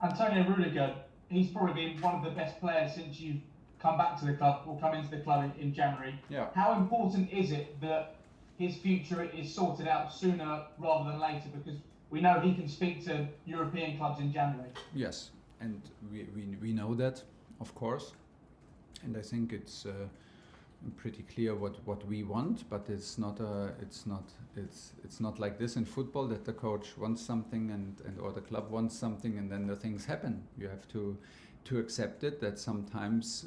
Antonio Rudiger, he's probably been one of the best players since you've come back to the club or come into the club in January. Yeah. How important is it that his future is sorted out sooner rather than later? Because we know he can speak to European clubs in January. Yes, and we know that, of course, and I think it's pretty clear what we want. But it's not like this in football, that the coach wants something and or the club wants something and then the things happen. You have to accept it, that sometimes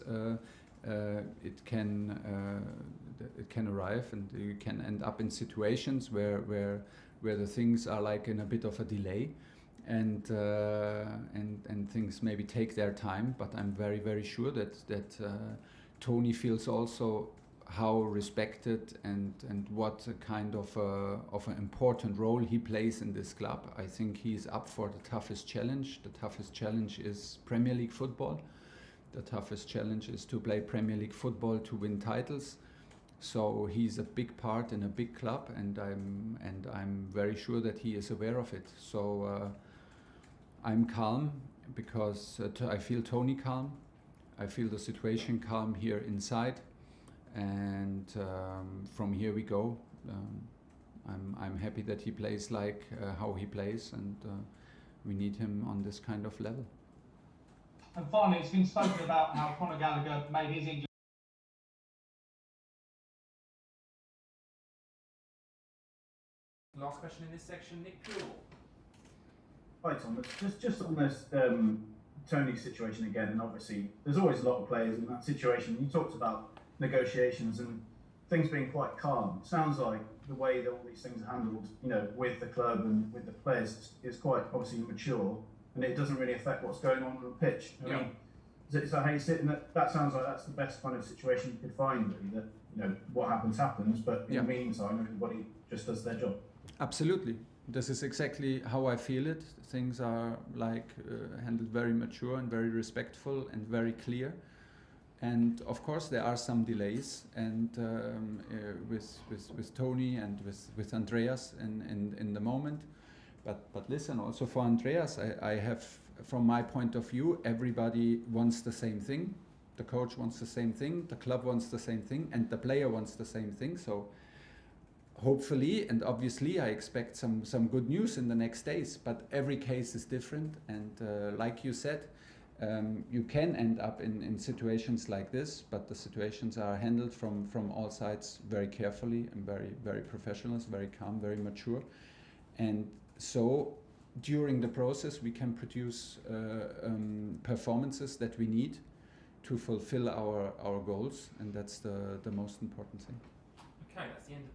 it can arrive and you can end up in situations where the things are like in a bit of a delay, and things maybe take their time. But I'm very sure that Tony feels also how respected and what a kind of an important role he plays in this club. I think he's up for the toughest challenge. The toughest challenge is Premier League football. The toughest challenge is to play Premier League football to win titles. So he's a big part in a big club, and I'm very sure that he is aware of it. So I'm calm because I feel Tony calm. I feel the situation calm here inside, and from here we go. I'm happy that he plays like how he plays, and we need him on this kind of level. And finally, it's been spoken about how Conor Gallagher made his English. Last question in this section, Nick Pure. Hi Tom, just on this Tony situation again, and obviously there's always a lot of players in that situation. You talked about negotiations and things being quite calm. It sounds like the way that all these things are handled, with the club and with the players is quite obviously mature, and it doesn't really affect what's going on the pitch. I mean, is that how you sit? And that sounds like that's the best kind of situation you could find, really, that what happens, but in the meantime, everybody just does their job. Absolutely. This is exactly how I feel it. Things are handled very mature and very respectful and very clear. And of course there are some delays, and with Tony and with Andreas in the moment. But listen, also for Andreas, I have, from my point of view, everybody wants the same thing. The coach wants the same thing, the club wants the same thing, and the player wants the same thing. So hopefully, and obviously, I expect some good news in the next days, but every case is different, and like you said, you can end up in situations like this, but the situations are handled from all sides very carefully and very professional, very calm, very mature, and so during the process we can produce performances that we need to fulfill our goals, and that's the most important thing. Okay, that's the end of